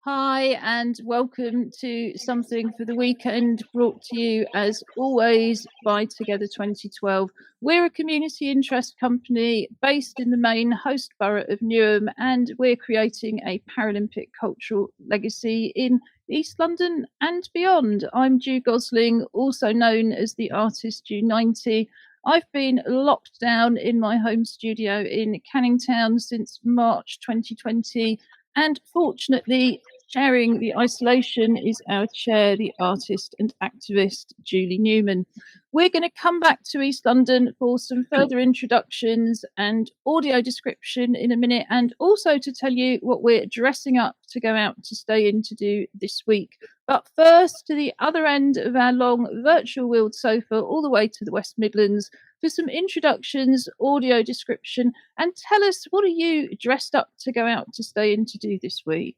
Hi, and welcome to Something for the Weekend, brought to you as always by Together 2012. We're a community interest company based in the main host borough of Newham, and we're creating a Paralympic cultural legacy in East London and beyond. I'm Ju Gosling, also known as the artist Ju90. I've been locked down in my home studio in Canning Town since March 2020, and fortunately, sharing the isolation is our chair, the artist and activist, Julie Newman. We're going to come back to East London for some further introductions and audio description in a minute, and also to tell you what we're dressing up to go out to stay in to do this week. But first, to the other end of our long virtual wheeled sofa, all the way to the West Midlands, for some introductions, audio description, and tell us, what are you dressed up to go out to stay in to do this week?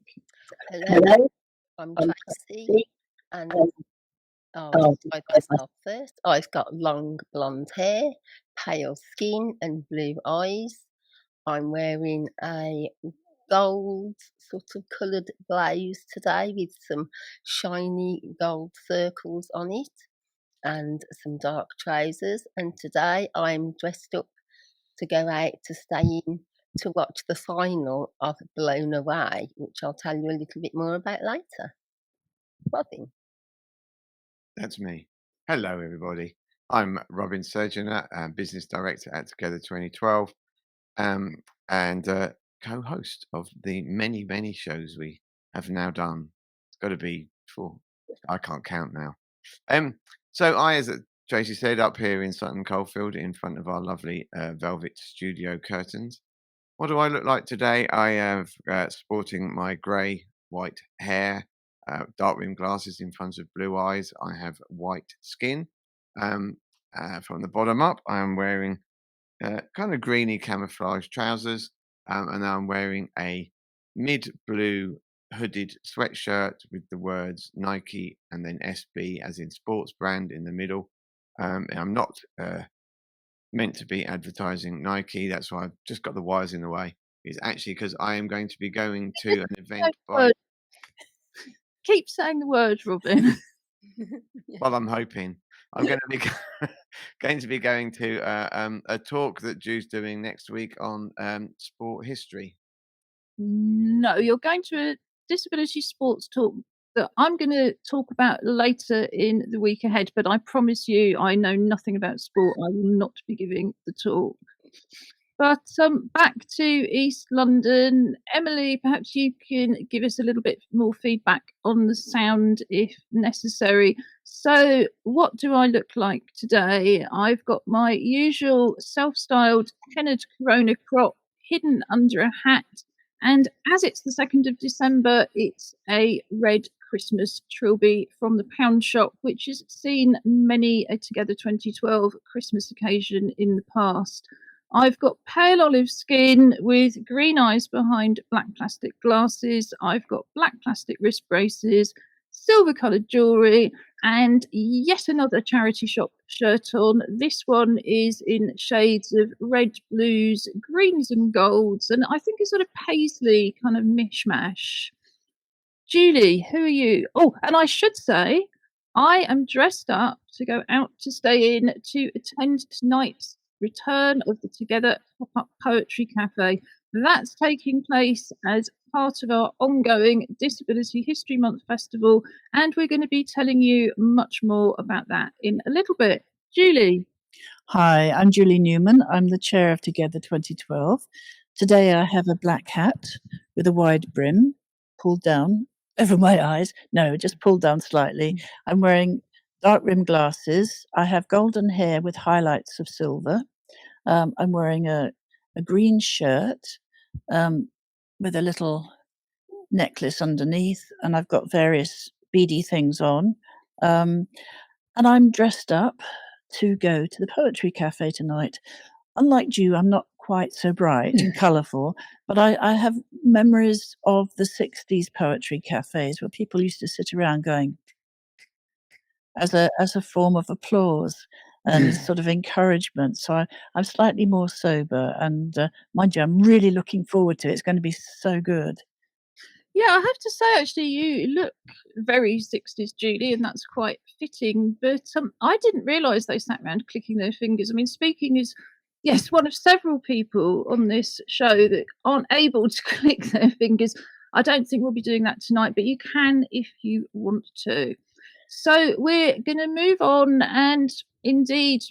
Hello, I'm Tracy, and I'll describe myself first. I've got long blonde hair, pale skin, and blue eyes. I'm wearing a gold sort of coloured blouse today with some shiny gold circles on it and some dark trousers. And today I'm dressed up to go out to stay in to watch the final of Blown Away, which I'll tell you a little bit more about later. Robin. That's me. Hello, everybody. I'm Robin Surgener, Business Director at Together 2012, and co-host of the many, many shows we have now done. It's got to be four. I can't count now. So I, as Tracy said, up here in Sutton Coldfield in front of our lovely velvet studio curtains. What do I look like today? I have sporting my grey-white hair, dark rimmed glasses in front of blue eyes. I have white skin. From the bottom up, I am wearing kind of greeny camouflage trousers, and I'm wearing a mid-blue hooded sweatshirt with the words Nike and then SB as in sports brand in the middle. I'm not meant to be advertising Nike. That's why I've just got the wires in the way. It's actually because I am going to be going to an event by... Keep saying the word, Robin. Well, I'm hoping. I'm going to be going to a talk that Ju's doing next week on sport history. No, you're going to a disability sports talk that I'm going to talk about later in the week ahead, but I promise you I know nothing about sport. I will not be giving the talk. But back to East London. Emily, perhaps you can give us a little bit more feedback on the sound if necessary. So what do I look like today? I've got my usual self-styled Kennard Corona crop hidden under a hat. And as it's the 2nd of December, it's a red Christmas trilby from the Pound Shop, which has seen many a Together 2012 Christmas occasion in the past. I've got pale olive skin with green eyes behind black plastic glasses. I've got black plastic wrist braces, silver coloured jewellery, and yet another charity shop shirt on. This one is in shades of red, blues, greens and golds, and I think a sort of paisley kind of mishmash. Julie, who are you? Oh, and I should say, I am dressed up to go out to stay in to attend tonight's return of the Together Pop-Up Poetry Cafe. That's taking place as part of our ongoing Disability History Month Festival, and we're going to be telling you much more about that in a little bit. Julie. Hi, I'm Julie Newman. I'm the chair of Together 2012. Today I have a black hat with a wide brim pulled down over my eyes. No, just pulled down slightly. I'm wearing dark rimmed glasses. I have golden hair with highlights of silver. I'm wearing a green shirt with a little necklace underneath, and I've got various beady things on. And I'm dressed up to go to the Poetry Cafe tonight. Unlike you, I'm not quite so bright and colourful, but I have memories of the 60s poetry cafes where people used to sit around going as a form of applause and sort of encouragement. So I'm slightly more sober, and mind you, I'm really looking forward to it. It's going to be so good. Yeah, I have to say, actually, you look very 60s, Julie, and that's quite fitting. But I didn't realise they sat around clicking their fingers. I mean, speaking is, yes, one of several people on this show that aren't able to click their fingers. I don't think we'll be doing that tonight, but you can if you want to. So we're going to move on and indeed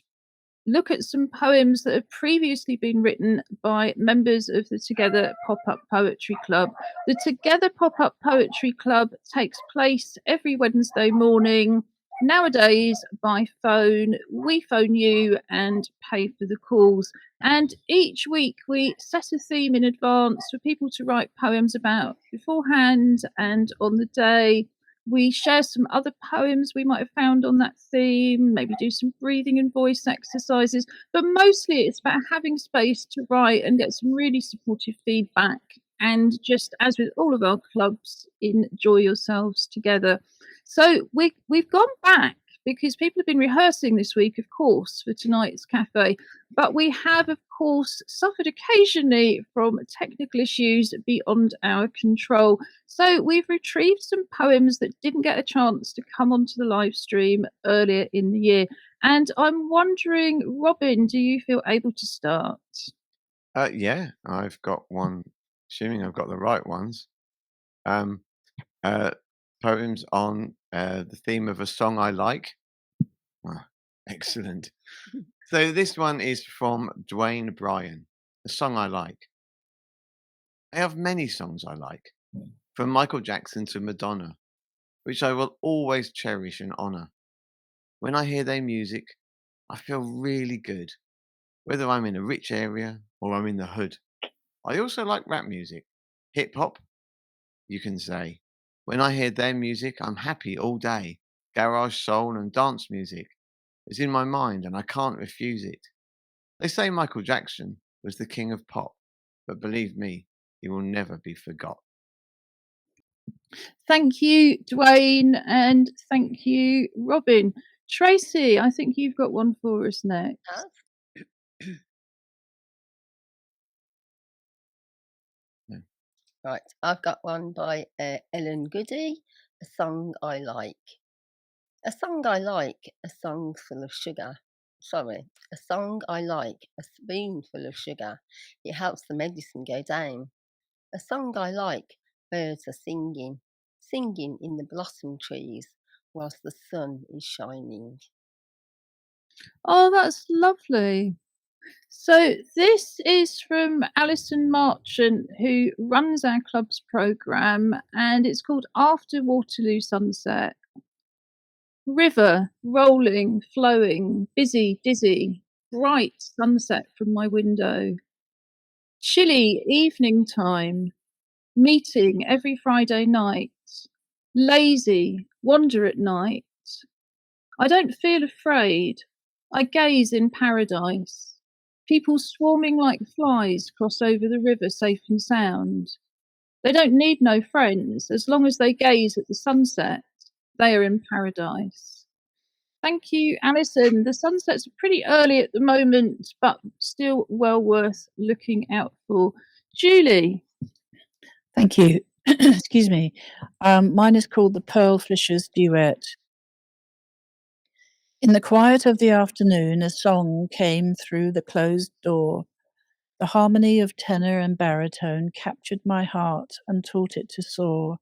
look at some poems that have previously been written by members of the Together Pop-Up Poetry Club. The Together Pop-Up Poetry Club takes place every Wednesday morning, nowadays by phone. We phone you and pay for the calls. And each week we set a theme in advance for people to write poems about beforehand and on the day. We share some other poems we might have found on that theme, maybe do some breathing and voice exercises, but mostly it's about having space to write and get some really supportive feedback. And just as with all of our clubs, enjoy yourselves together. So we've gone back because people have been rehearsing this week, of course, for tonight's cafe. But we have, of course, suffered occasionally from technical issues beyond our control. So we've retrieved some poems that didn't get a chance to come onto the live stream earlier in the year. And I'm wondering, Robin, do you feel able to start? Yeah, I've got one, assuming I've got the right ones. Poems on the theme of a song I like. Ah, excellent. So this one is from Dwayne Bryan, a song I like. I have many songs I like, from Michael Jackson to Madonna, which I will always cherish and honour. When I hear their music, I feel really good, whether I'm in a rich area or I'm in the hood. I also like rap music, hip hop, you can say. When I hear their music, I'm happy all day. Garage, soul, and dance music is in my mind and I can't refuse it. They say Michael Jackson was the king of pop, but believe me, he will never be forgot. Thank you, Dwayne, and thank you, Robin. Tracy, I think you've got one for us next. Right, I've got one by Ellen Goody, A Song I Like. A song I like, a song full of sugar. Sorry, a song I like, a spoonful of sugar. It helps the medicine go down. A song I like, birds are singing, singing in the blossom trees whilst the sun is shining. Oh, that's lovely. So this is from Alison Marchant, who runs our club's programme, and it's called After Waterloo Sunset. River, rolling, flowing, busy, dizzy, bright sunset from my window. Chilly evening time, meeting every Friday night. Lazy, wander at night. I don't feel afraid. I gaze in paradise. People swarming like flies cross over the river safe and sound. They don't need no friends. As long as they gaze at the sunset, they are in paradise. Thank you, Alison. The sunsets are pretty early at the moment, but still well worth looking out for. Julie. Thank you. Excuse me. Mine is called The Pearl Fisher's Duet. In the quiet of the afternoon, a song came through the closed door. The harmony of tenor and baritone captured my heart and taught it to soar.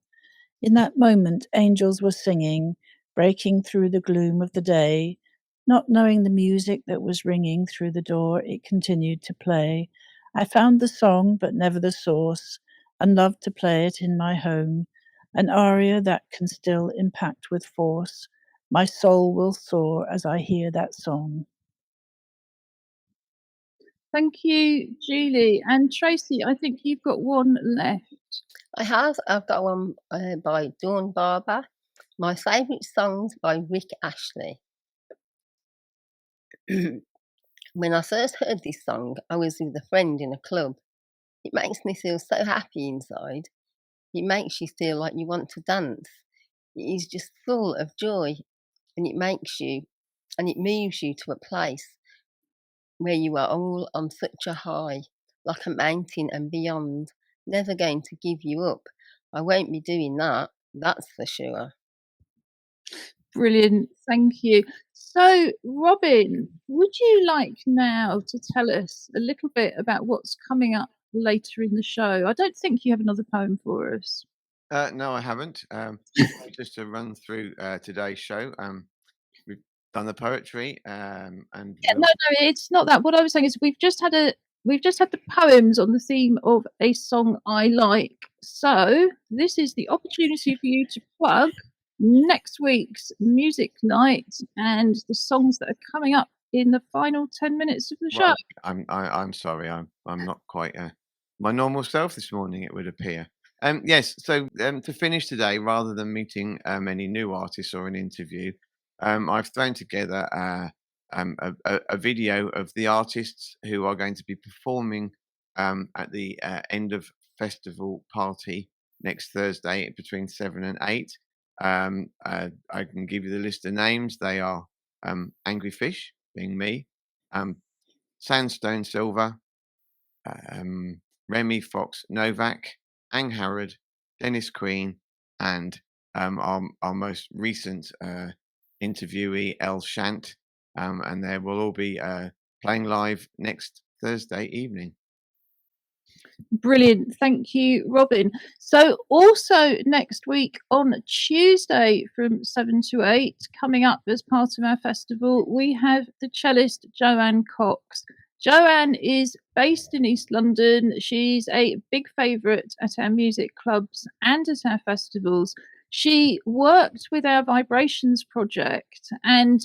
In that moment, angels were singing, breaking through the gloom of the day. Not knowing the music that was ringing through the door, it continued to play. I found the song, but never the source, and loved to play it in my home, an aria that can still impact with force. My soul will soar as I hear that song. Thank you, Julie. And Tracy, I think you've got one left. I've got one by Dawn Barber. My favourite songs by Rick Ashley. When I first heard this song, I was with a friend in a club. It makes me feel so happy inside. It makes you feel like you want to dance. It is just full of joy, and it moves you to a place where you are all on such a high, like a mountain and beyond, never going to give you up. I won't be doing that, that's for sure. Brilliant, thank you. So, Robin, would you like now to tell us a little bit about what's coming up later in the show? I don't think you have another poem for us. No, I haven't. Just to run through today's show, we've done the poetry, and Yeah, no, it's not that. What I was saying is we've just had the poems on the theme of a song I like. So this is the opportunity for you to plug next week's music night and the songs that are coming up in the final 10 minutes of the show. Well, I'm sorry, I'm not quite my normal self this morning, it would appear. Yes, so to finish today, rather than meeting any new artists or an interview, I've thrown together a video of the artists who are going to be performing at the end of festival party next Thursday between 7 and 8. I can give you the list of names. They are Angry Fish, being me, Sandstone Silver, Remy Fox Novak, Ang Harrod, Dennis Queen, and our most recent interviewee, El Shant. And they will all be playing live next Thursday evening. Brilliant. Thank you, Robin. So also next week on Tuesday from 7 to 8, coming up as part of our festival, we have the cellist Joanne Cox. Joanne is based in East London. She's a big favourite at our music clubs and at our festivals. She worked with our Vibrations project and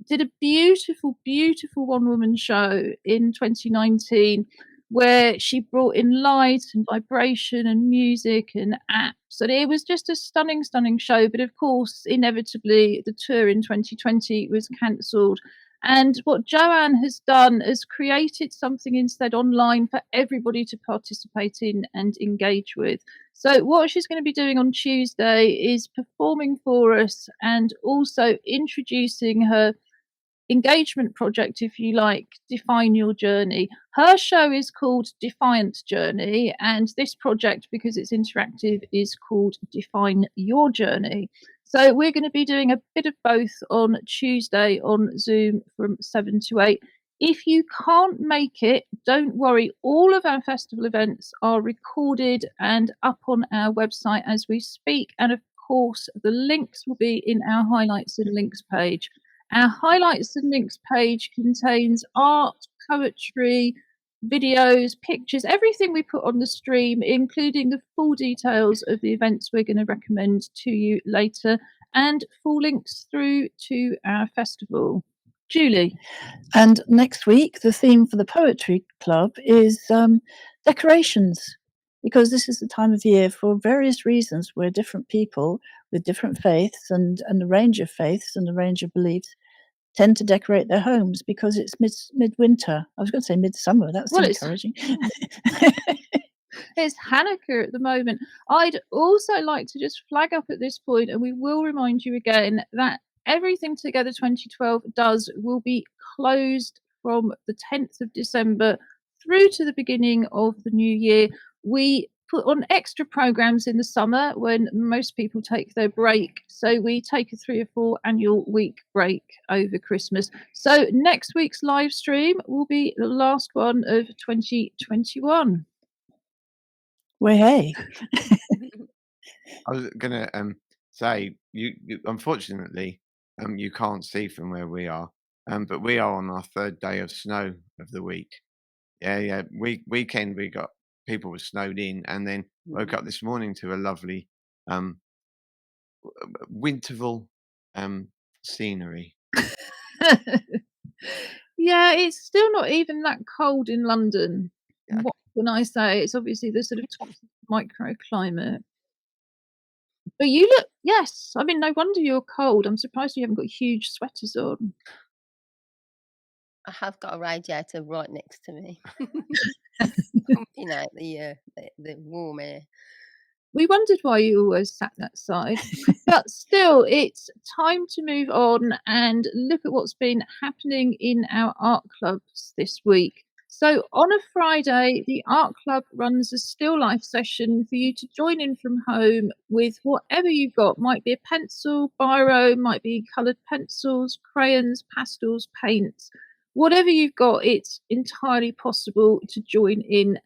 did a beautiful, beautiful one-woman show in 2019 where she brought in light and vibration and music and apps. And it was just a stunning, stunning show. But of course, inevitably, the tour in 2020 was cancelled. And what Joanne has done is created something instead online for everybody to participate in and engage with. So what she's going to be doing on Tuesday is performing for us and also introducing her engagement project, if you like, Define Your Journey. Her show is called Defiant Journey, and this project, because it's interactive, is called Define Your Journey. So we're going to be doing a bit of both on Tuesday on Zoom from 7 to 8. If you can't make it, don't worry. All of our festival events are recorded and up on our website as we speak. And of course, the links will be in our highlights and links page. Our highlights and links page contains art, poetry, videos, pictures, everything we put on the stream, including the full details of the events we're going to recommend to you later, and full links through to our festival. Julie. And next week, the theme for the Poetry Club is decorations, because this is the time of year for various reasons where different people with different faiths and a range of faiths and a range of beliefs tend to decorate their homes because it's midwinter. I was going to say midsummer. That's encouraging. It's Hanukkah at the moment. I'd also like to just flag up at this point, and we will remind you again, that Everything Together 2012 will be closed from the 10th of December through to the beginning of the new year. We put on extra programs in the summer when most people take their break. So we take a 3 or 4 annual week break over Christmas. So next week's live stream will be the last one of 2021. Well, hey. I was going to say, you unfortunately, you can't see from where we are, but we are on our 3rd day of snow of the week. Yeah. Weekend we got people were snowed in, and then woke up this morning to a lovely winterval scenery. Yeah, it's still not even that cold in London. Yeah. What can I say? It's obviously the sort of toxic microclimate. But you look, yes, I mean, no wonder you're cold. I'm surprised you haven't got huge sweaters on. I have got a radiator right next to me, pumping out the warm air. We wondered why you always sat that side. But still, it's time to move on and look at what's been happening in our art clubs this week. So on a Friday, the Art Club runs a still life session for you to join in from home with whatever you've got. Might be a pencil, biro, might be coloured pencils, crayons, pastels, paints. Whatever you've got, it's entirely possible to join in.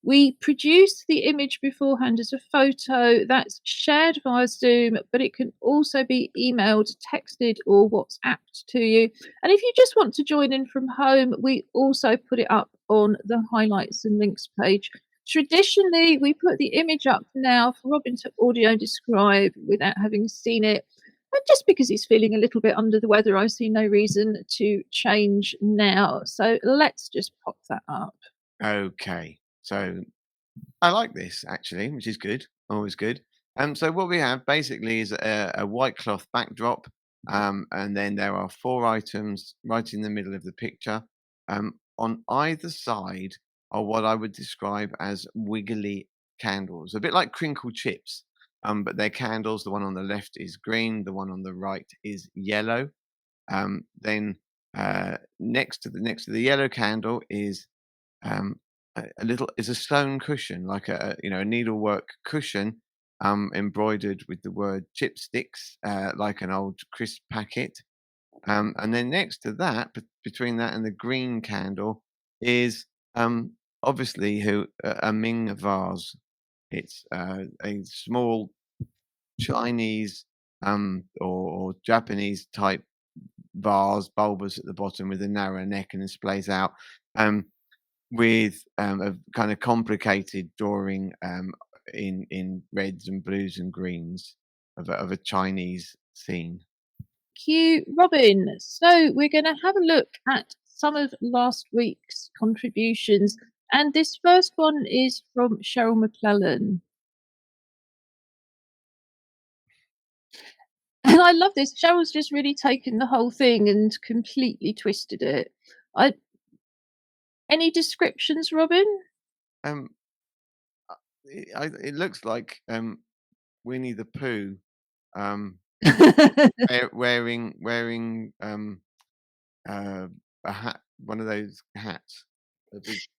We produce the image beforehand as a photo that's shared via Zoom, but it can also be emailed, texted, or WhatsApped to you. And if you just want to join in from home, we also put it up on the highlights and links page. Traditionally, we put the image up now for Robin to audio describe without having seen it. And just because he's feeling a little bit under the weather, I see no reason to change now. So let's just pop that up. Okay. So I like this actually, which is good, always good. So what we have basically is a white cloth backdrop, and then there are 4 items right in the middle of the picture. On either side are what I would describe as wiggly candles, a bit like crinkle chips, but they're candles. The one on the left is green, the one on the right is yellow. Then next to the yellow candle is um, a little is a stone cushion, like a needlework cushion, embroidered with the word chipsticks, like an old crisp packet. And then next to that, between that and the green candle, is obviously a Ming vase. It's a small Chinese or Japanese type vase, bulbous at the bottom with a narrow neck and displays out. With a kind of complicated drawing in reds and blues and greens of a Chinese scene. Thank you, Robin. So we're going to have a look at some of last week's contributions. And this first one is from Cheryl McClellan. And I love this. Cheryl's just really taken the whole thing and completely twisted it. Any descriptions, Robin? It looks like Winnie the Pooh wearing a hat, one of those hats.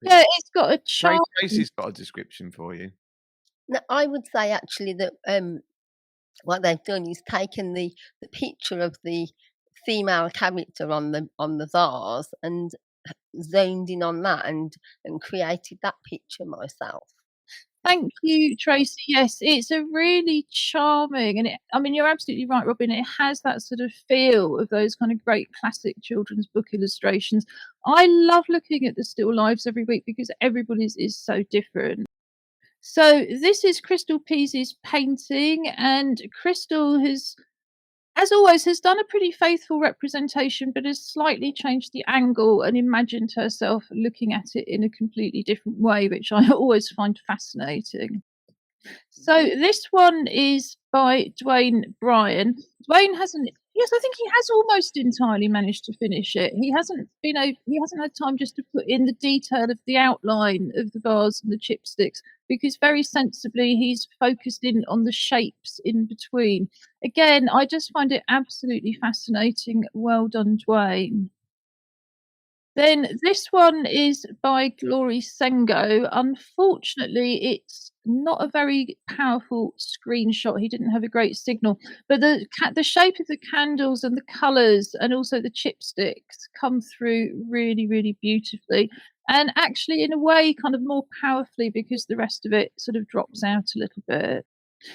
Yeah, it's got a charm. Tracy's got a description for you. Now, I would say actually that what they've done is taken the picture of the female character on the vase and zoned in on that and created that picture myself. Thank you, Tracy. Yes, it's a really charming, and you're absolutely right, Robin. It has that sort of feel of those kind of great classic children's book illustrations. I love looking at the still lives every week because everybody's is so different. So this is Crystal Peasy's painting, and Crystal has, as always, has done a pretty faithful representation, but has slightly changed the angle and imagined herself looking at it in a completely different way, which I always find fascinating. So this one is by Dwayne Bryan. Dwayne hasn't. Yes, I think he has almost entirely managed to finish it. He hasn't had time just to put in the detail of the outline of the vase and the chipsticks, because very sensibly he's focused in on the shapes in between. Again, I just find it absolutely fascinating. Well done, Dwayne. Then this one is by Glory Sengo. Unfortunately, it's not a very powerful screenshot. He didn't have a great signal, but the shape of the candles and the colours and also the chipsticks come through really, really beautifully. And actually, in a way, kind of more powerfully, because the rest of it sort of drops out a little bit.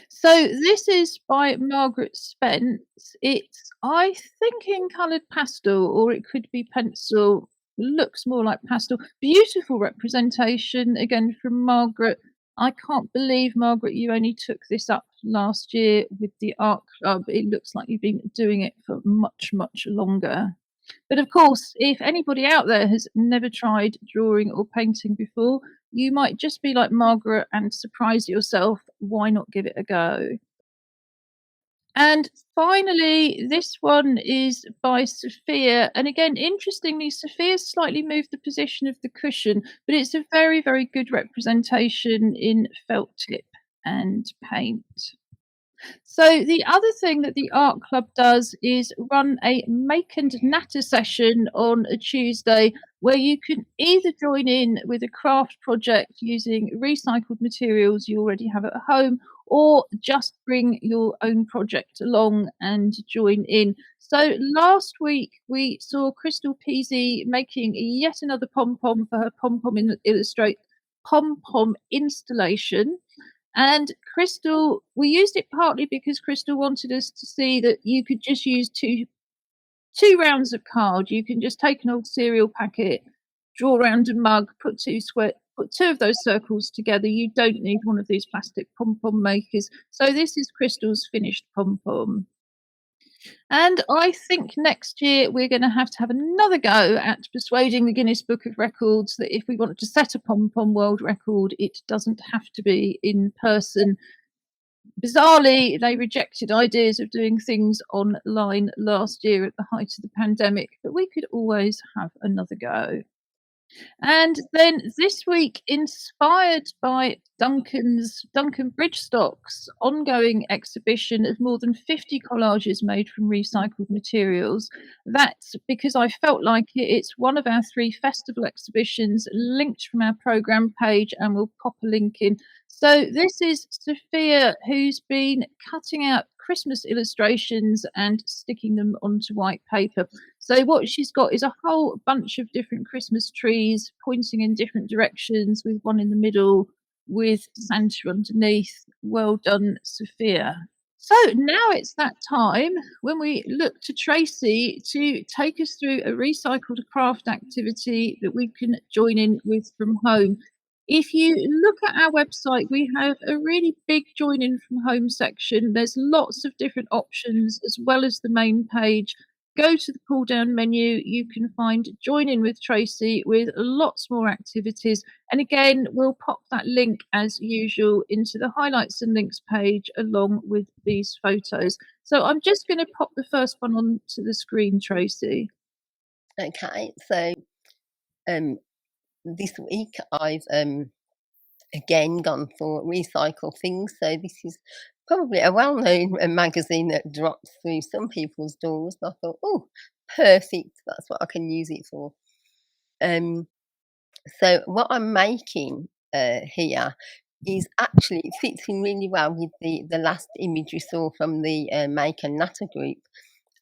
So this is by Margaret Spence. It's, I think, in coloured pastel, or it could be pencil. Looks more like pastel. Beautiful representation again from Margaret. I can't believe, Margaret, you only took this up last year with the Art Club. It looks like you've been doing it for much, much longer. But of course, if anybody out there has never tried drawing or painting before, you might just be like Margaret and surprise yourself. Why not give it a go? And finally, this one is by Sophia. And again, interestingly, Sophia's slightly moved the position of the cushion, but it's a very, very good representation in felt tip and paint. So the other thing that the art club does is run a make and natter session on a Tuesday where you can either join in with a craft project using recycled materials you already have at home, or just bring your own project along and join in. So last week we saw Crystal Peasy making yet another pom-pom for her pom-pom installation. And Crystal, we used it partly because Crystal wanted us to see that you could just use two rounds of card. You can just take an old cereal packet, draw around a mug, put two of those circles together. You don't need one of these plastic pom-pom makers. So this is Crystal's finished pom-pom. And I think next year we're going to have another go at persuading the Guinness Book of Records that if we wanted to set a pom-pom world record, it doesn't have to be in person. Bizarrely, they rejected ideas of doing things online last year at the height of the pandemic, but we could always have another go. And then this week, inspired by Duncan Bridgestock's ongoing exhibition of more than 50 collages made from recycled materials, that's because I felt like it's one of our 3 festival exhibitions linked from our programme page, and we'll pop a link in. So this is Sophia, who's been cutting out Christmas illustrations and sticking them onto white paper. So what she's got is a whole bunch of different Christmas trees pointing in different directions, with one in the middle with Santa underneath. Well done, Sophia. So now it's that time when we look to Tracy to take us through a recycled craft activity that we can join in with from home. If you look at our website, we have a really big join in from home section. There's lots of different options as well as the main page. Go to the pull down menu, you can find Join In with Tracy with lots more activities. And again, we'll pop that link as usual into the highlights and links page along with these photos. So I'm just going to pop the first one onto the screen, Tracy. Okay, so this week I've again gone for recycle things. So this is probably a well-known magazine that drops through some people's doors. I thought, oh, perfect, that's what I can use it for. So what I'm making here is actually, it fits in really well with the last image we saw from the Make and Natter group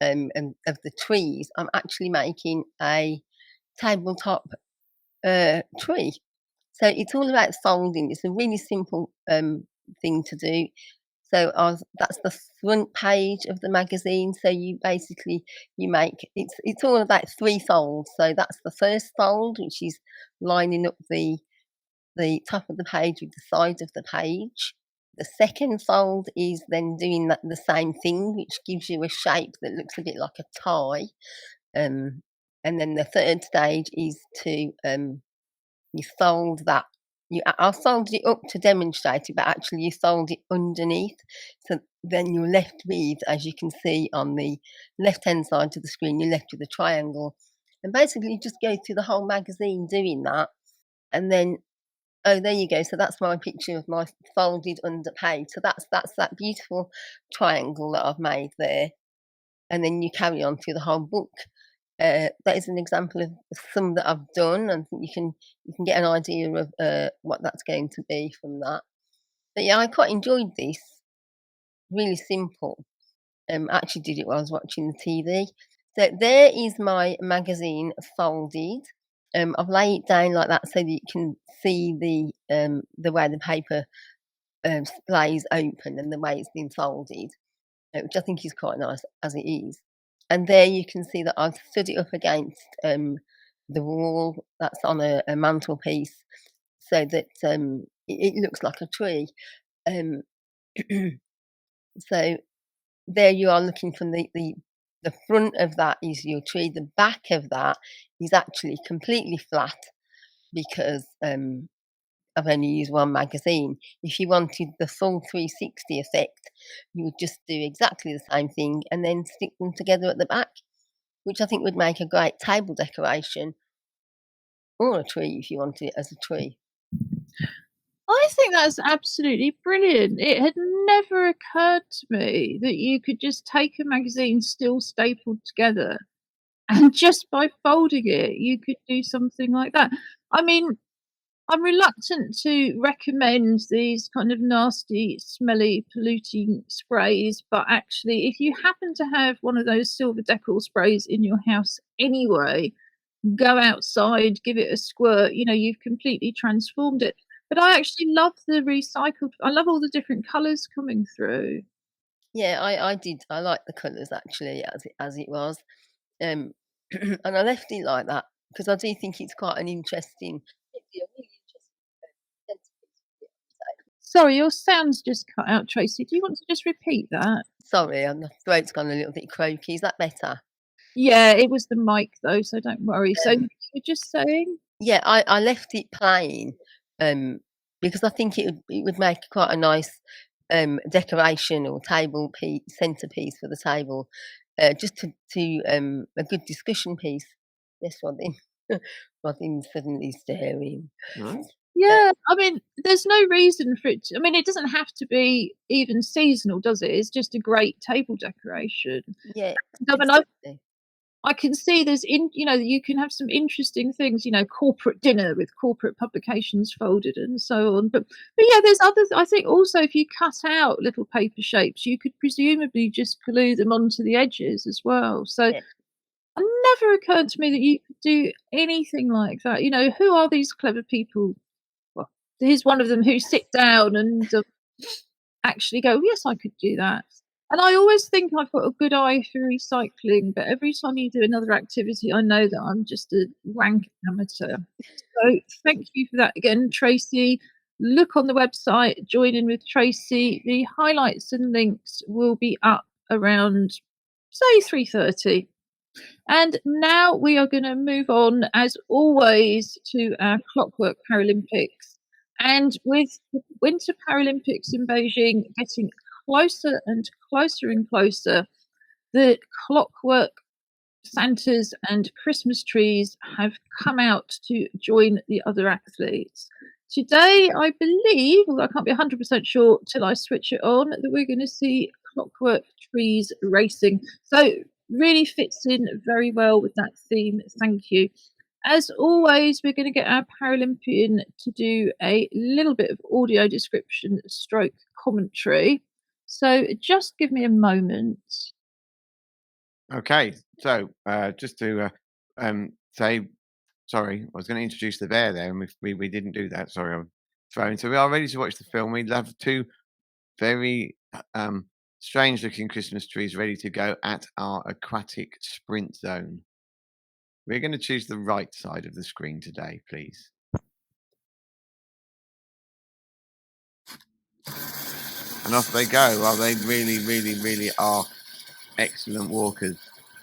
and of the trees. I'm actually making a tabletop tree. So it's all about folding. It's a really simple thing to do. So that's the front page of the magazine. So you basically make it's all about 3 folds. So that's the first fold, which is lining up the top of the page with the side of the page. The second fold is then doing the same thing, which gives you a shape that looks a bit like a tie. And then the third stage is to you fold that. I folded it up to demonstrate it, but actually you fold it underneath. So then you're left with, as you can see on the left-hand side of the screen, you're left with a triangle. And basically you just go through the whole magazine doing that. And then, oh, there you go. So that's my picture of my folded under page. So that's that beautiful triangle that I've made there. And then you carry on through the whole book. That is an example of some that I've done, and you can get an idea of what that's going to be from that. But yeah, I quite enjoyed this. Really simple. I actually did it while I was watching the TV. So there is my magazine folded. I've laid it down like that so that you can see the way the paper lays open and the way it's been folded, which I think is quite nice as it is. And there you can see that I've stood it up against the wall that's on a mantelpiece, so that it looks like a tree. So there you are looking from the front of that is your tree. The back of that is actually completely flat because I've only used one magazine. If you wanted the full 360 effect, you would just do exactly the same thing and then stick them together at the back, which I think would make a great table decoration, or a tree if you wanted it as a tree. I think that's absolutely brilliant. It had never occurred to me that you could just take a magazine still stapled together and just by folding it, you could do something like that. I mean, I'm reluctant to recommend these kind of nasty, smelly, polluting sprays, but actually, if you happen to have one of those silver decor sprays in your house anyway, go outside, give it a squirt, you've completely transformed it. But I actually love the recycled. I love all the different colours coming through. Yeah, I did. I like the colours actually as it was, and I left it like that because I do think it's quite an interesting. It'd be a really interesting centerpiece. Sorry, your sound's just cut out, Tracy. Do you want to just repeat that? Sorry, my throat's gone a little bit croaky. Is that better? Yeah, it was the mic though, so don't worry. So you're just saying? Yeah, I left it plain because I think it would make quite a nice decoration or centerpiece for the table, just to a good discussion piece. Yes, Robin. Robin's suddenly staring. Right. Yeah, I mean, there's no reason for it. I mean, it doesn't have to be even seasonal, does it? It's just a great table decoration. Yeah, I mean, exactly. I can see you can have some interesting things, corporate dinner with corporate publications folded and so on. But yeah, there's others. I think also if you cut out little paper shapes, you could presumably just glue them onto the edges as well. So Yeah. it never occurred to me that you could do anything like that. Who are these clever people? Well, here's one of them who sit down and actually go, yes, I could do that. And I always think I've got a good eye for recycling, but every time you do another activity, I know that I'm just a rank amateur. So thank you for that again, Tracy. Look on the website, join in with Tracy. The highlights and links will be up around, say, 3:30. And now we are going to move on, as always, to our Clockwork Paralympics. And with the Winter Paralympics in Beijing getting closer and closer and closer, the clockwork Santas and Christmas trees have come out to join the other athletes. Today, I believe, although I can't be 100% sure till I switch it on, that we're going to see clockwork trees racing. So really fits in very well with that theme. Thank you. As always, we're going to get our Paralympian to do a little bit of audio description stroke commentary. So just give me a moment. Okay, so just to say, sorry, I was going to introduce the bear there, and we didn't do that. Sorry, I'm throwing. So we are ready to watch the film. We have two very strange-looking Christmas trees ready to go at our aquatic sprint zone. We're going to choose the right side of the screen today, please. And off they go. Well, they really, really, really are excellent walkers,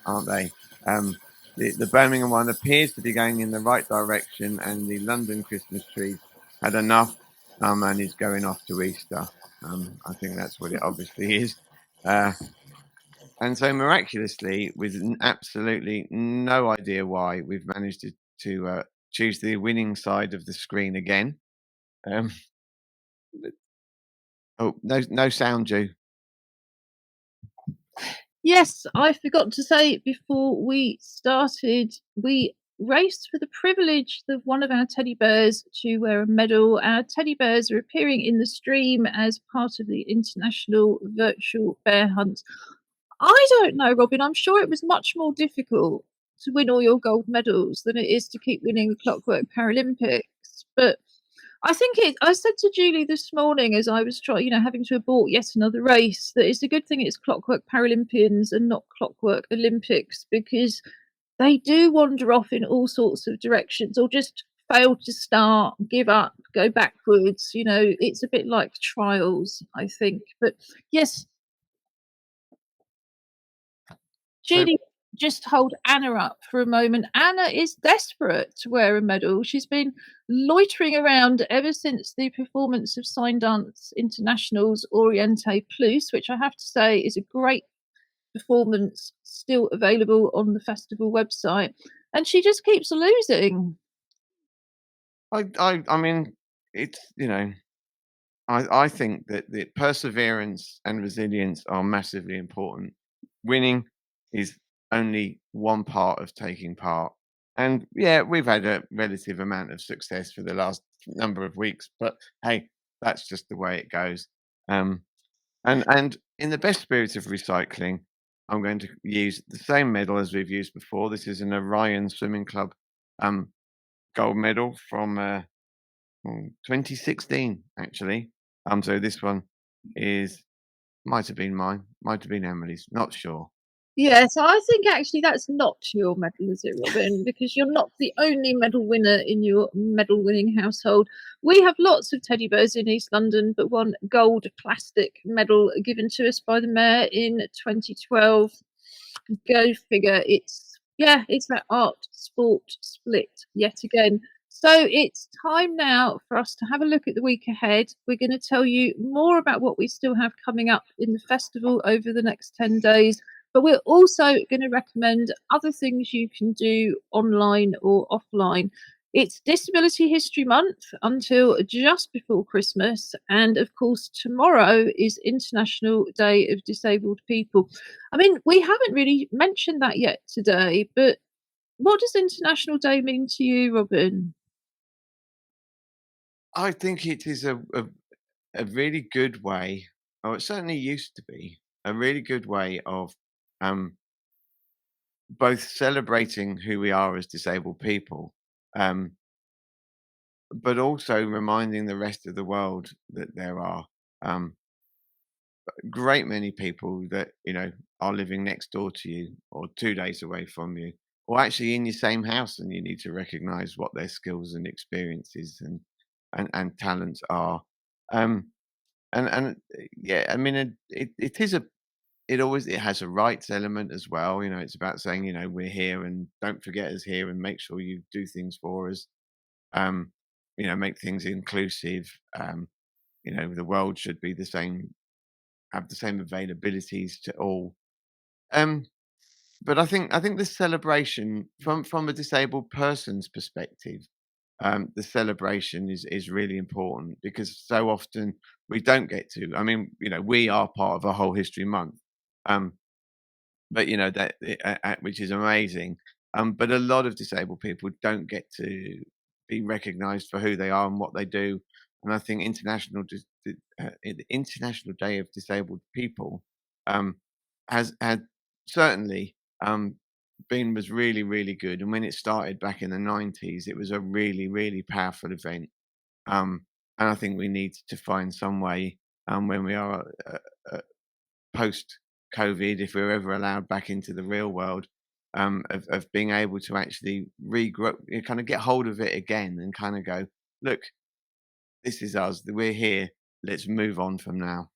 aren't they? The Birmingham one appears to be going in the right direction, and the London Christmas tree had enough and is going off to Easter. I think that's what it obviously is. And so miraculously, with absolutely no idea why, we've managed to choose the winning side of the screen again. Oh, no sound, Ju. Yes, I forgot to say before we started, we raced for the privilege of one of our teddy bears to wear a medal. Our teddy bears are appearing in the stream as part of the international virtual bear hunt. I don't know, Robin. I'm sure it was much more difficult to win all your gold medals than it is to keep winning the Clockwork Paralympics. But I think I said to Julie this morning as I was having to abort yet another race, that it's a good thing it's Clockwork Paralympians and not Clockwork Olympics, because they do wander off in all sorts of directions or just fail to start, give up, go backwards. It's a bit like trials, I think. But yes, Julie, just hold Anna up for a moment. Anna is desperate to wear a medal. She's been loitering around ever since the performance of Sign Dance International's Oriente Plus, which I have to say is a great performance, still available on the festival website. And she just keeps losing. I mean, it's I think that the perseverance and resilience are massively important. Winning is only one part of taking part. And yeah, we've had a relative amount of success for the last number of weeks, but hey, that's just the way it goes. Um, and in the best spirit of recycling, I'm going to use the same medal as we've used before. This is an Orion Swimming Club um, gold medal from 2016, actually. So this one might have been mine, might have been Emily's, not sure. Yeah, so I think actually that's not your medal, is it, Robin? Because you're not the only medal winner in your medal winning household. We have lots of teddy bears in East London, but one gold plastic medal given to us by the mayor in 2012. Go figure. It's that art sport split yet again. So it's time now for us to have a look at the week ahead. We're going to tell you more about what we still have coming up in the festival over the next 10 days. But we're also going to recommend other things you can do online or offline. It's Disability History Month until just before Christmas. And of course, tomorrow is International Day of Disabled People. I mean, we haven't really mentioned that yet today, but what does International Day mean to you, Robin? I think it is a really good way, or it certainly used to be, a really good way of um, both celebrating who we are as disabled people, um, but also reminding the rest of the world that there are um, a great many people that are living next door to you or 2 days away from you, or actually in your same house, and you need to recognise what their skills and experiences and talents are. Um, and yeah, I mean, it has a rights element as well. It's about saying, we're here and don't forget us here and make sure you do things for us. Um, make things inclusive. The world should be the same, have the same availabilities to all. Um, but I think the celebration from a disabled person's perspective, the celebration is really important because so often we don't get to. I mean, we are part of a whole history month. Um, but that which is amazing. But a lot of disabled people don't get to be recognised for who they are and what they do. And I think the International Day of Disabled People um, has had certainly was really really good. And when it started back in the 90s, it was a really really powerful event. And I think we need to find some way when we are post COVID, if we're ever allowed back into the real world, of being able to actually regrow, kind of get hold of it again and kind of go, look, this is us, we're here, let's move on from now.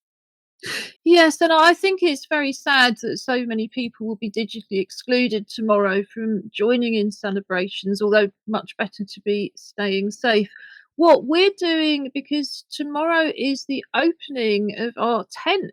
Yes, and I think it's very sad that so many people will be digitally excluded tomorrow from joining in celebrations, although much better to be staying safe. What we're doing, because tomorrow is the opening of our 10th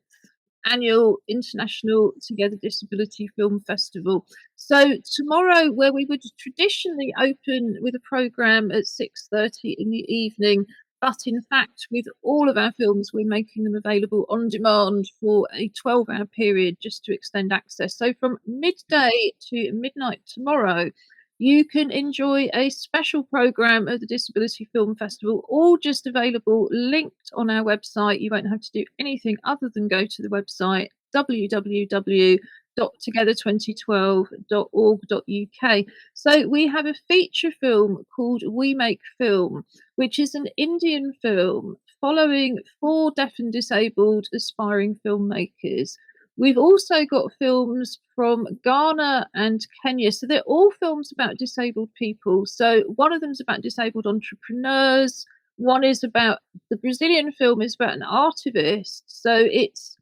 annual International Together Disability Film Festival. So tomorrow, where we would traditionally open with a programme at 6:30 in the evening, but in fact, with all of our films, we're making them available on demand for a 12-hour period just to extend access. So from midday to midnight tomorrow, you can enjoy a special programme of the Disability Film Festival, all just available, linked on our website. You won't have to do anything other than go to the website www.together2012.org.uk. So we have a feature film called We Make Film, which is an Indian film following 4 deaf and disabled aspiring filmmakers. We've also got films from Ghana and Kenya. So they're all films about disabled people. So one of them's about disabled entrepreneurs. One is about, the Brazilian film is about an artivist. So it's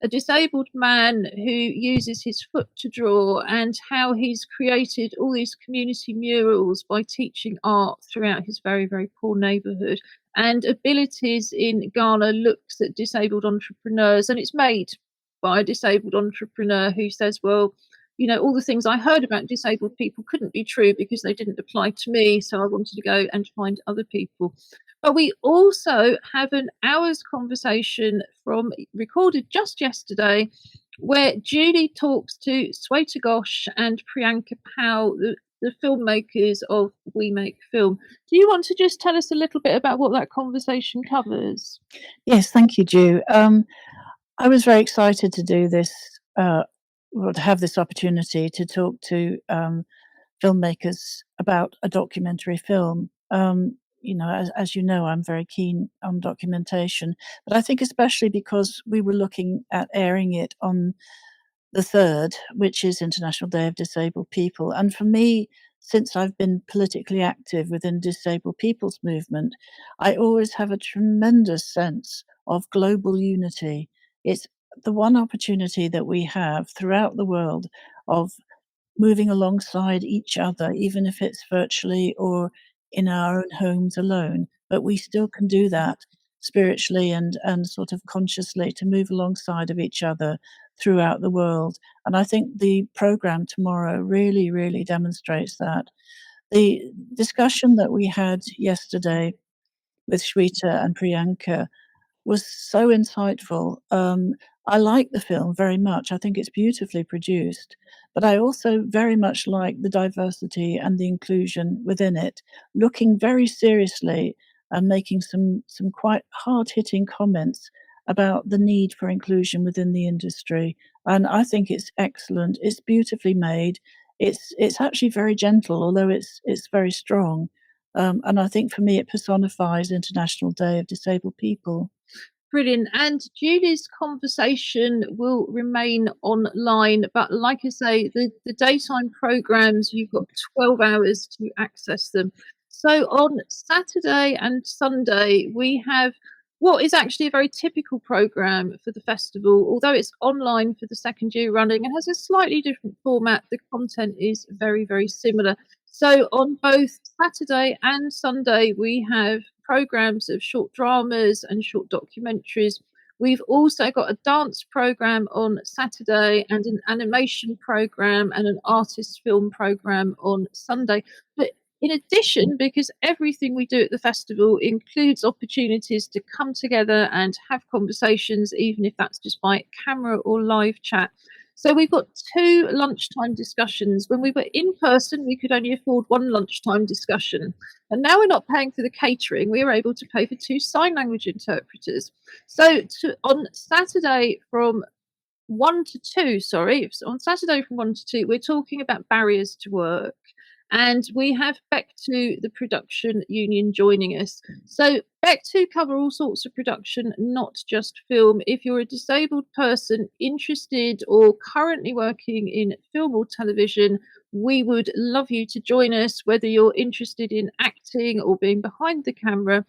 a disabled man who uses his foot to draw and how he's created all these community murals by teaching art throughout his very, very poor neighbourhood. And Abilities in Ghana looks at disabled entrepreneurs, and it's made by a disabled entrepreneur who says, well, all the things I heard about disabled people couldn't be true because they didn't apply to me. So I wanted to go and find other people. But we also have an hour's conversation recorded just yesterday, where Julie talks to Sweta Ghosh and Priyanka Pal, the filmmakers of We Make Film. Do you want to just tell us a little bit about what that conversation covers? Yes, thank you, Ju. I was very excited to do this, to have this opportunity to talk to filmmakers about a documentary film. As you know, I'm very keen on documentation, but I think especially because we were looking at airing it on the 3rd, which is International Day of Disabled People. And for me, since I've been politically active within disabled people's movement, I always have a tremendous sense of global unity. It's the one opportunity that we have throughout the world of moving alongside each other, even if it's virtually or in our own homes alone. But we still can do that spiritually and sort of consciously, to move alongside of each other throughout the world. And I think the program tomorrow really, really demonstrates that. The discussion that we had yesterday with Shweta and Priyanka was so insightful. I like the film very much. I think it's beautifully produced, but I also very much like the diversity and the inclusion within it, looking very seriously and making some quite hard-hitting comments about the need for inclusion within the industry. And I think it's excellent. It's beautifully made. It's actually very gentle, although it's very strong. And I think for me, it personifies International Day of Disabled People. Brilliant. And Julie's conversation will remain online, but like I say, the daytime programs, you've got 12 hours to access them. So on Saturday and Sunday, we have what is actually a very typical program for the festival. Although it's online for the second year running and has a slightly different format, the content is very, very similar. So on both Saturday and Sunday, we have programs of short dramas and short documentaries. We've also got a dance program on Saturday and an animation program and an artist film program on Sunday. But in addition, because everything we do at the festival includes opportunities to come together and have conversations, even if that's just by camera or live chat. So we've got 2 lunchtime discussions. When we were in person, we could only afford 1 lunchtime discussion. And now we're not paying for the catering. We are able to pay for 2 sign language interpreters. So on Saturday from 1 to 2, on Saturday from 1 to 2, we're talking about barriers to work. And we have Beck2, the production union, joining us. So Beck2 cover all sorts of production, not just film. If you're a disabled person interested or currently working in film or television, we would love you to join us, whether you're interested in acting or being behind the camera.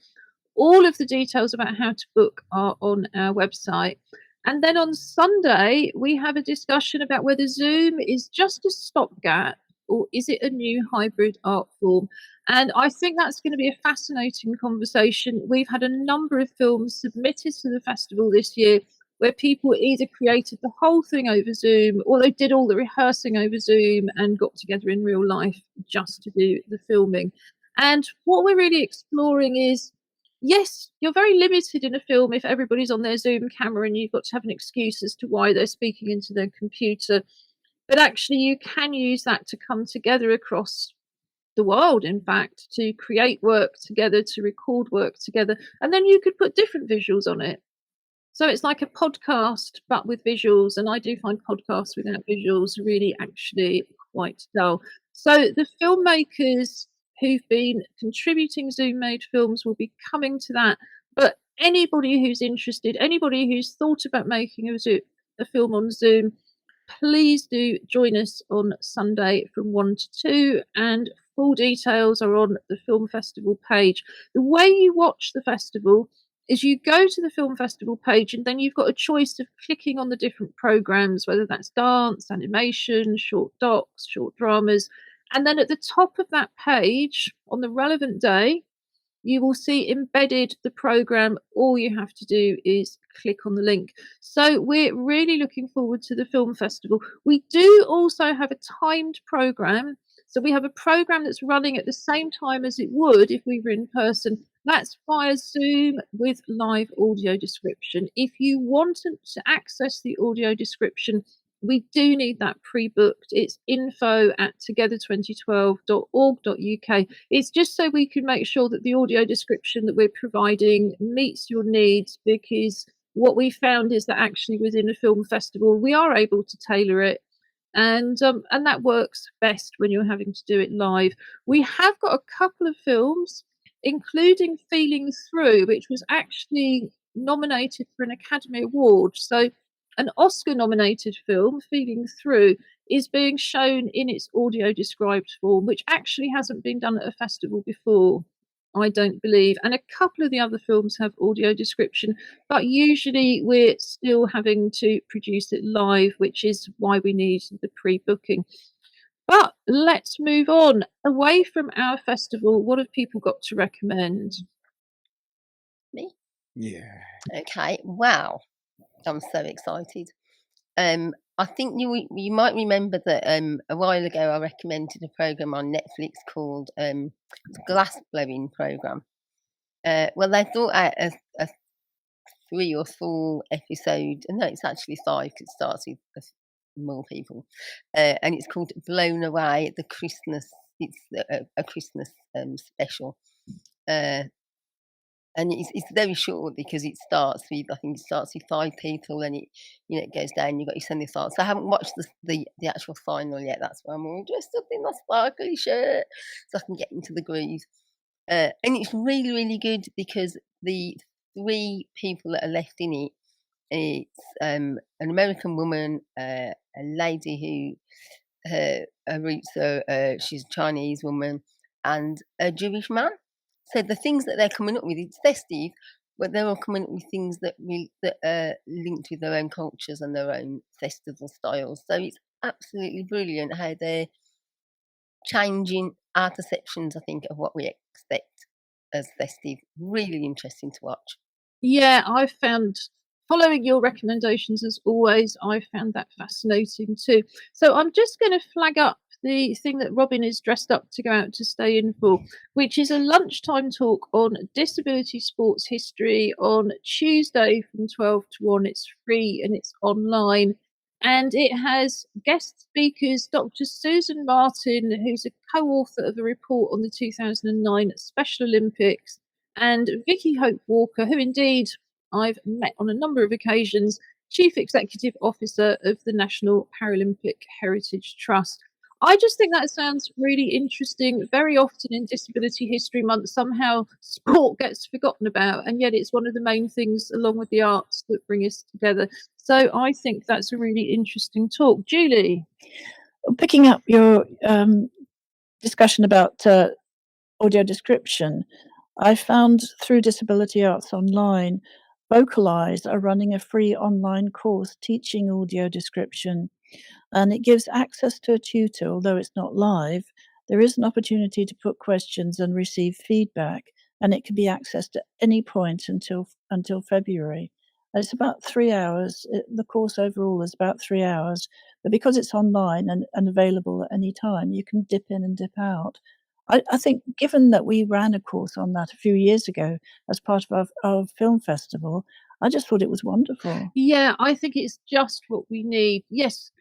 All of the details about how to book are on our website. And then on Sunday, we have a discussion about whether Zoom is just a stopgap or is it a new hybrid art form? And I think that's going to be a fascinating conversation. We've had a number of films submitted to the festival this year where people either created the whole thing over Zoom or they did all the rehearsing over Zoom and got together in real life just to do the filming. And what we're really exploring is, yes, you're very limited in a film if everybody's on their Zoom camera and you've got to have an excuse as to why they're speaking into their computer. But actually, you can use that to come together across the world, in fact, to create work together, to record work together. And then you could put different visuals on it. So it's like a podcast, but with visuals. And I do find podcasts without visuals really actually quite dull. So the filmmakers who've been contributing Zoom-made films will be coming to that. But anybody who's interested, anybody who's thought about making a film on Zoom, please do join us on Sunday from 1 to 2, and full details are on the film festival page. The way you watch the festival is you go to the film festival page and then you've got a choice of clicking on the different programs, whether that's dance, animation, short docs, short dramas. And then at the top of that page on the relevant day, you will see embedded the program. All you have to do is click on the link. So we're really looking forward to the film festival. We do also have a timed program. So we have a program that's running at the same time as it would if we were in person, That's via Zoom with live audio description. If you want to access the audio description, we do need that pre-booked. It's info@together2012.org.uk. It's just so we can make sure that the audio description that we're providing meets your needs, because what we found is that actually within a film festival, we are able to tailor it. And that works best when you're having to do it live. We have got a couple of films, including Feeling Through, which was actually nominated for an Academy Award. So an Oscar-nominated film, Feeling Through, is being shown in its audio described form, which actually hasn't been done at a festival before, I don't believe. And a couple of the other films have audio description, but usually we're still having to produce it live, which is why we need the pre-booking. But let's move on. Away from our festival, what have people got to recommend? Me? Yeah. Okay. Wow. I'm so excited. I think you might remember that a while ago I recommended a program on Netflix called Glass Blowing Program. Well, they thought out a 3 or 4 episode. No, it's actually 5 because it starts with more people, and it's called Blown Away. The Christmas. It's a Christmas special. And it's very short because it starts with, I think it starts with 5 people, and it goes down. You've got your Sunday start. So I haven't watched the actual final yet. That's why I'm all dressed up in my sparkly shirt so I can get into the groove. And it's really, really good because the 3 people that are left in it, it's an American woman, a lady who her roots are she's a Chinese woman, and a Jewish man. So the things that they're coming up with, it's festive, but they're all coming up with things that are linked with their own cultures and their own festival styles. So it's absolutely brilliant how they're changing our perceptions, I think, of what we expect as festive. Really interesting to watch. Yeah, I found, following your recommendations as always, I found that fascinating too. So I'm just going to flag up the thing that Robin is dressed up to go out to stay in for, which is a lunchtime talk on disability sports history on Tuesday from 12 to 1. It's free and it's online. And it has guest speakers, Dr. Susan Martin, who's a co-author of a report on the 2009 Special Olympics, and Vicky Hope Walker, who indeed I've met on a number of occasions, Chief Executive Officer of the National Paralympic Heritage Trust. I just think that sounds really interesting. Very often in Disability History Month, somehow sport gets forgotten about, and yet it's one of the main things, along with the arts, that bring us together. So I think that's a really interesting talk. Julie? Picking up your discussion about audio description, I found through Disability Arts Online, Vocalize are running a free online course teaching audio description, and it gives access to a tutor. Although it's not live, there is an opportunity to put questions and receive feedback, and it can be accessed at any point until February. And it's about 3 hours. The course overall is about 3 hours, but because it's online and available at any time, you can dip in and dip out. I think, given that we ran a course on that a few years ago as part of our film festival, I just thought it was wonderful. Yeah, I think it's just what we need. Yes,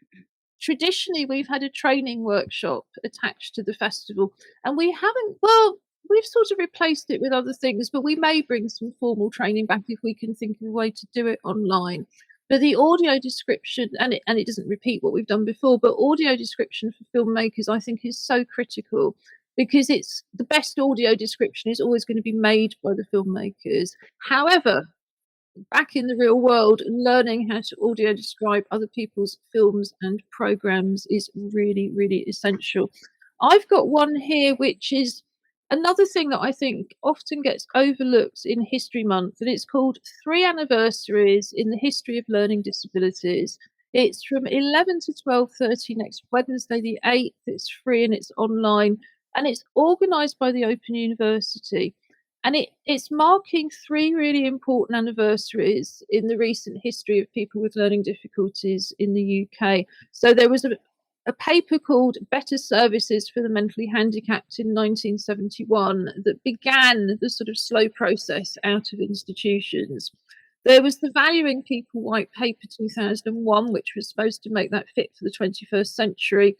traditionally we've had a training workshop attached to the festival, and we've sort of replaced it with other things, but we may bring some formal training back if we can think of a way to do it online. But the audio description, and it doesn't repeat what we've done before, but audio description for filmmakers, I think, is so critical, because it's the best audio description is always going to be made by the filmmakers. However, back in the real world, learning how to audio describe other people's films and programs is really, really essential. I've got one here, which is another thing that I think often gets overlooked in History Month, and it's called 3 Anniversaries in the History of Learning Disabilities. It's from 11 to 12:30 next Wednesday, the 8th. It's free and it's online, and it's organised by the Open University. And it's marking 3 really important anniversaries in the recent history of people with learning difficulties in the UK. So there was a paper called Better Services for the Mentally Handicapped in 1971 that began the sort of slow process out of institutions. There was the Valuing People White Paper 2001, which was supposed to make that fit for the 21st century.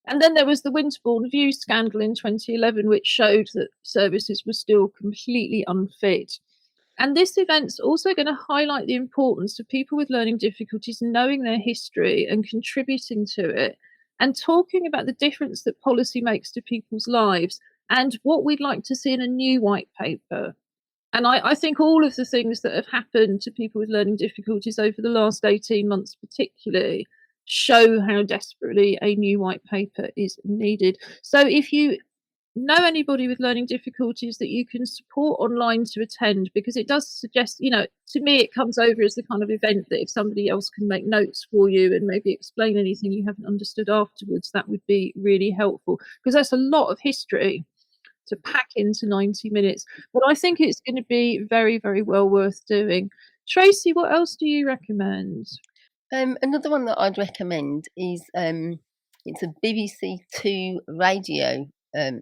And then there was the Winterbourne View scandal in 2011, which showed that services were still completely unfit. And this event's also going to highlight the importance of people with learning difficulties knowing their history and contributing to it, and talking about the difference that policy makes to people's lives and what we'd like to see in a new white paper. And I think all of the things that have happened to people with learning difficulties over the last 18 months particularly show how desperately a new white paper is needed. So if you know anybody with learning difficulties that you can support online to attend, because it does suggest, to me it comes over as the kind of event that if somebody else can make notes for you and maybe explain anything you haven't understood afterwards, that would be really helpful, because that's a lot of history to pack into 90 minutes. But I think it's going to be very, very well worth doing. Tracy, what else do you recommend? Another one that I'd recommend is it's a BBC Two radio. Yes.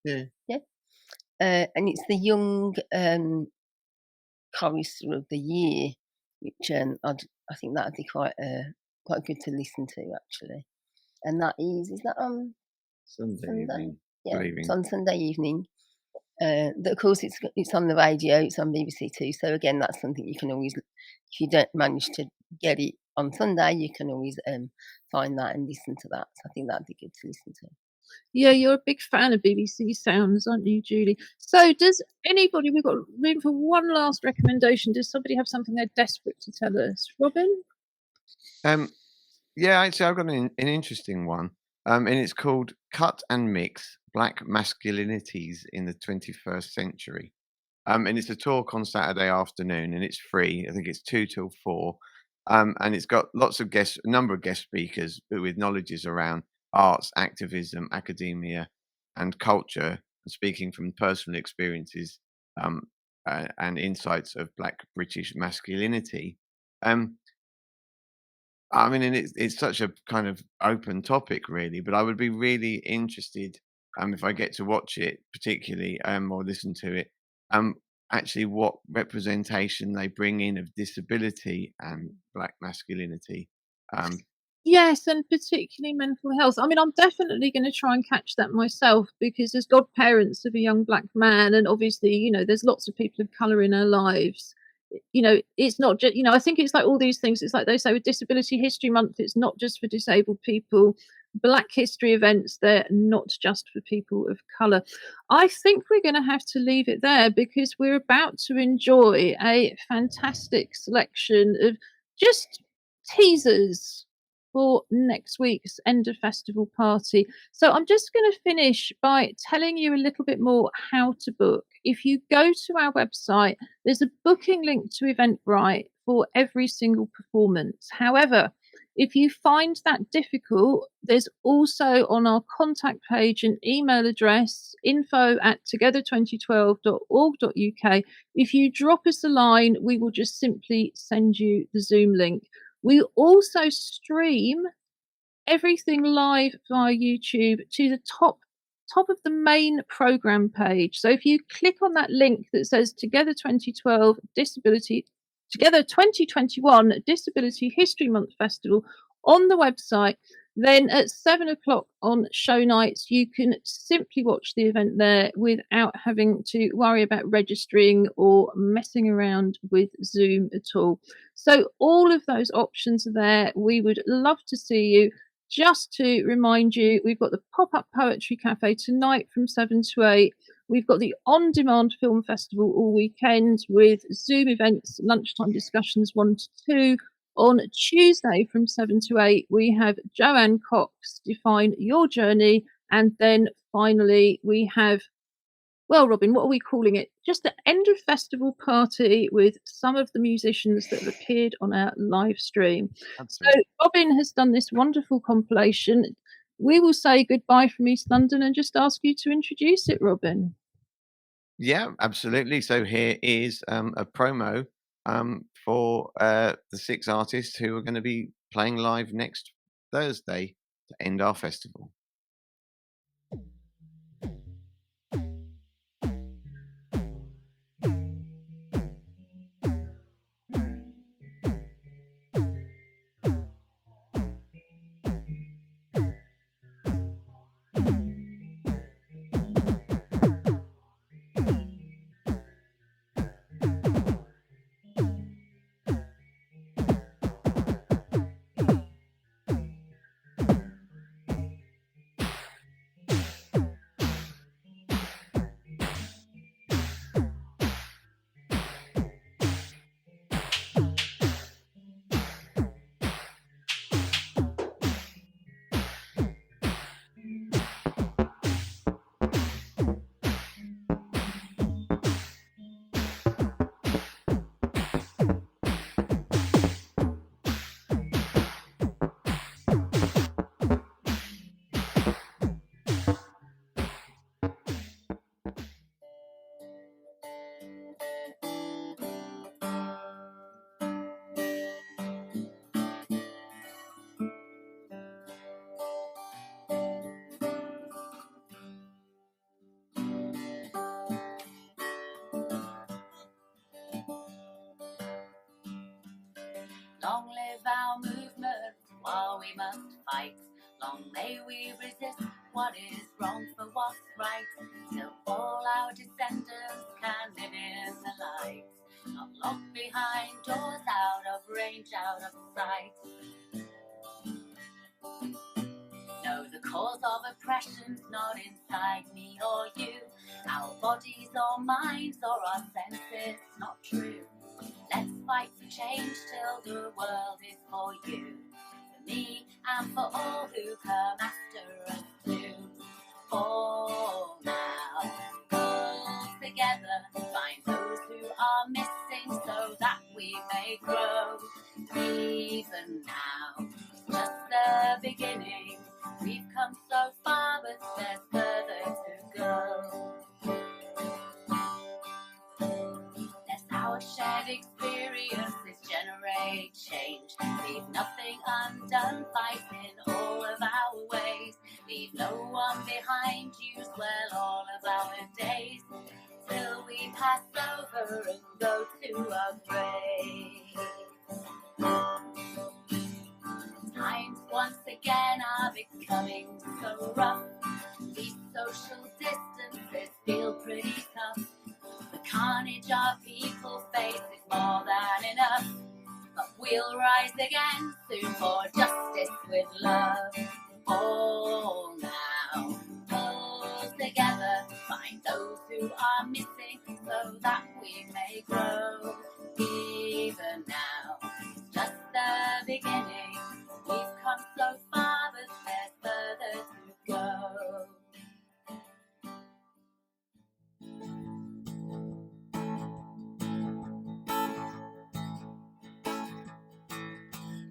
Yeah. And it's the Young Chorister of the Year, which I think that would be quite good to listen to actually. And that is that on Sunday evening? Yeah, it's on Sunday evening. Of course, it's on the radio. It's on BBC Two. So again, that's something you can always, if you don't manage to get it on Sunday, you can always find that and listen to that. So I think that'd be good to listen to. Yeah, you're a big fan of BBC Sounds, aren't you, Julie? So does anybody, we've got room for one last recommendation. Does somebody have something they're desperate to tell us? Robin? Yeah, actually, I've got an interesting one. And it's called Cut and Mix, Black Masculinities in the 21st Century. And it's a talk on Saturday afternoon, and it's free. I think it's 2 till 4. And it's got a number of guest speakers with knowledges around arts, activism, academia, and culture, speaking from personal experiences and insights of Black British masculinity. I mean, and it's such a kind of open topic, really. But I would be really interested, if I get to watch it, particularly, or listen to it, actually what representation they bring in of disability and Black masculinity. Yes, and particularly mental health. I mean, I'm definitely going to try and catch that myself, because as godparents of a young Black man, and obviously, there's lots of people of colour in our lives. It's not just, I think it's like all these things. It's like they say with Disability History Month, it's not just for disabled people. Black history events, they're not just for people of colour. I think we're going to have to leave it there, because we're about to enjoy a fantastic selection of just teasers for next week's end of festival party. So I'm just going to finish by telling you a little bit more how to book. If you go to our website, there's a booking link to Eventbrite for every single performance. However, if you find that difficult, there's also on our contact page an email address, info@together2012.org.uk. If you drop us a line, we will just simply send you the Zoom link. We also stream everything live via YouTube to the top of the main program page. So if you click on that link that says Together 2021 Disability History Month Festival on the website, then at 7:00 on show nights, you can simply watch the event there without having to worry about registering or messing around with Zoom at all. So all of those options are there. We would love to see you. Just to remind you, we've got the Pop-Up Poetry Cafe tonight from 7 to 8. We've got the On-Demand Film Festival all weekend with Zoom events, lunchtime discussions 1 to 2. On Tuesday from 7 to 8, we have Joanne Cox, Define Your Journey. And then finally, we have, well, Robin, what are we calling it? Just the end of festival party with some of the musicians that have appeared on our live stream. Absolutely. So Robin has done this wonderful compilation. We will say goodbye from East London and just ask you to introduce it, Robin. Yeah, absolutely. So here is a promo for the 6 artists who are going to be playing live next Thursday to end our festival. Long live our movement while we must fight. Long may we resist what is wrong for what's right, till all our descendants can live in the light, not locked behind doors, out of range, out of sight. No, the cause of oppression's not inside me or you, our bodies or minds or our senses, not true. Let's fight for change till the world is for you, for me and for all who come after us too. All now, pull together, find those who are missing so that we may grow. Even now, it's just the beginning. We've come so far, but there's further to go. Our shared experiences generate change. Leave nothing undone, fight in all of our ways. Leave no one behind, use well all of our days, till we pass over and go to our grave. Times once again are becoming so rough. These social distances feel pretty tough. The carnage our people face is more than enough, but we'll rise again soon for justice with love. All now, pull together, find those who are missing so that we may grow. Even now, it's just the beginning. We've come so far, but there's further to go.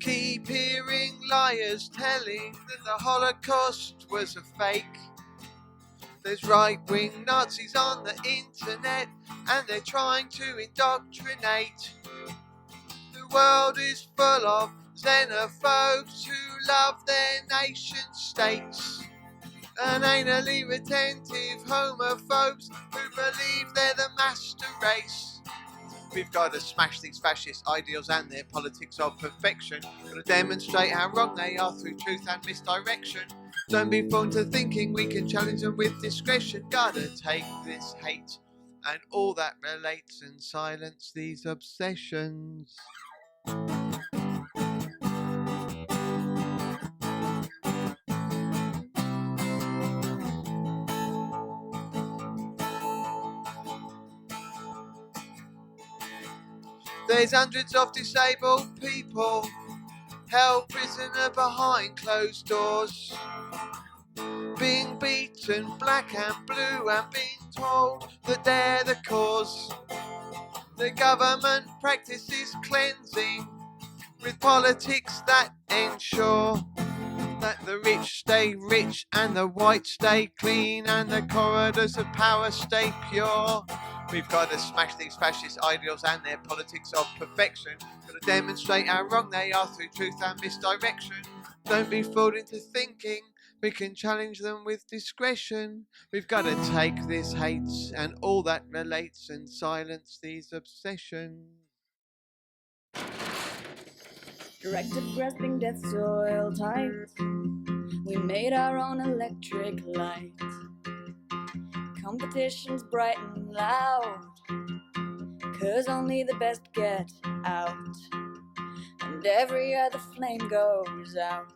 Keep hearing liars telling that the Holocaust was a fake. There's right-wing Nazis on the internet and they're trying to indoctrinate. The world is full of xenophobes who love their nation states, and anally retentive homophobes who believe they're the master race. We've got to smash these fascist ideals and their politics of perfection. Got to demonstrate how wrong they are through truth and misdirection. Don't be fooled to thinking we can challenge them with discretion. Gotta take this hate and all that relates and silence these obsessions. There's hundreds of disabled people held prisoner behind closed doors, being beaten black and blue and being told that they're the cause. The government practices cleansing with politics that ensure that the rich stay rich and the white stay clean and the corridors of power stay pure. We've got to smash these fascist ideals and their politics of perfection. Got to demonstrate how wrong they are through truth and misdirection. Don't be fooled into thinking we can challenge them with discretion. We've got to take this hate and all that relates and silence these obsessions. Directed grasping death soil tight. We made our own electric light. Competition's bright and loud, 'cause only the best get out. And every other flame goes out.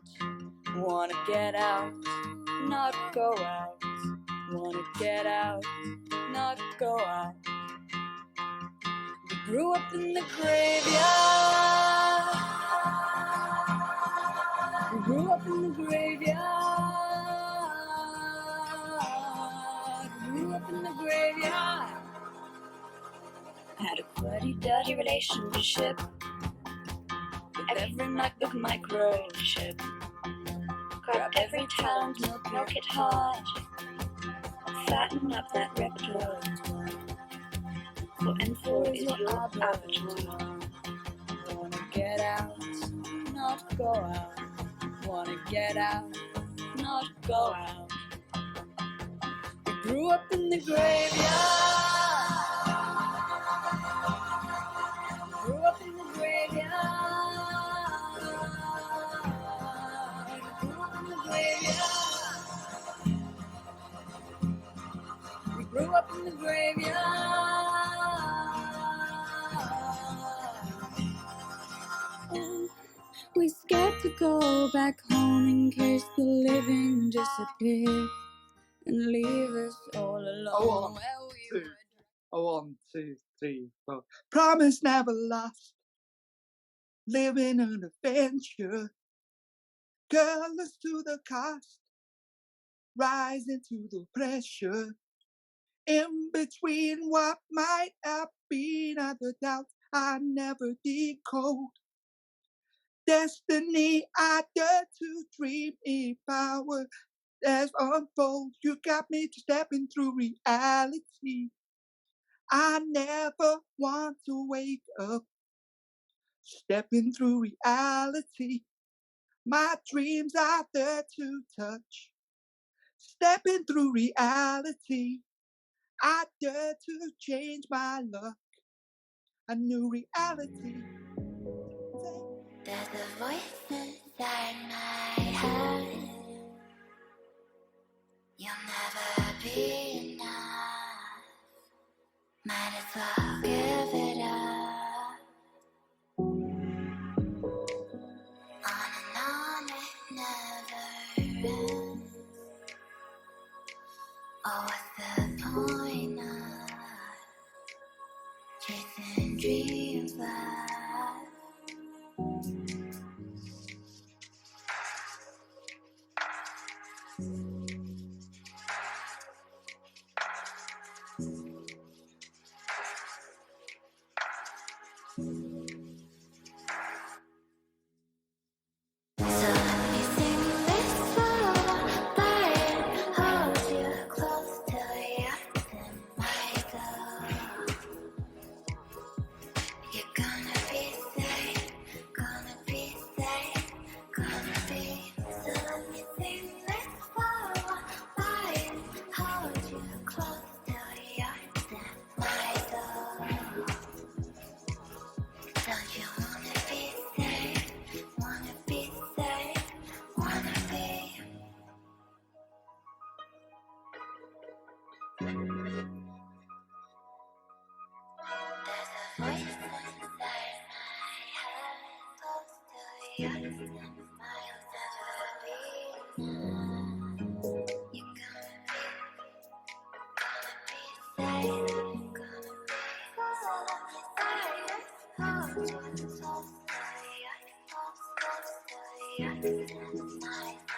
Wanna get out, not go out. Wanna get out, not go out. We grew up in the graveyard. We grew up in the graveyard. We grew up in the graveyard. Had a bloody, dirty relationship with every MacBook microchip. Grab every talent, milk it hard. Fatten up that repertoire. For info is your aperture. Wanna get out, not go out. Wanna get out, not go out. We grew up in the graveyard. Grew up in the graveyard. Grew up in the graveyard. We grew up in the graveyard. We scared to go back home in case the living disappear and leave us all alone. One, two, three, four. Promise never lost. Living an adventure. Colors to the cost. Rising to the pressure. In between what might have been other doubts I never decode. Destiny I dare to dream in power as unfold. You got me stepping through reality. I never want to wake up. Stepping through reality. My dreams are there to touch. Stepping through reality. I dare to change my luck. A new reality. There's a voice inside my head. You'll never be enough. Might as well give it up. On and on it never ends. Oh, what's the point of chasing dreams left? So let me sing this song, but hold you close till you're in my soul. You're gonna be safe, gonna be safe, gonna be. So let me sing this song, but hold you close till you're in my soul. Don't you wanna be safe? Wanna be safe? Wanna be? There's a voice inside my head, close to the earth, and smiles never be enough. You're gonna be safe, gonna be. So let me say it, hold you close to the earth, close to the earth, and smiles.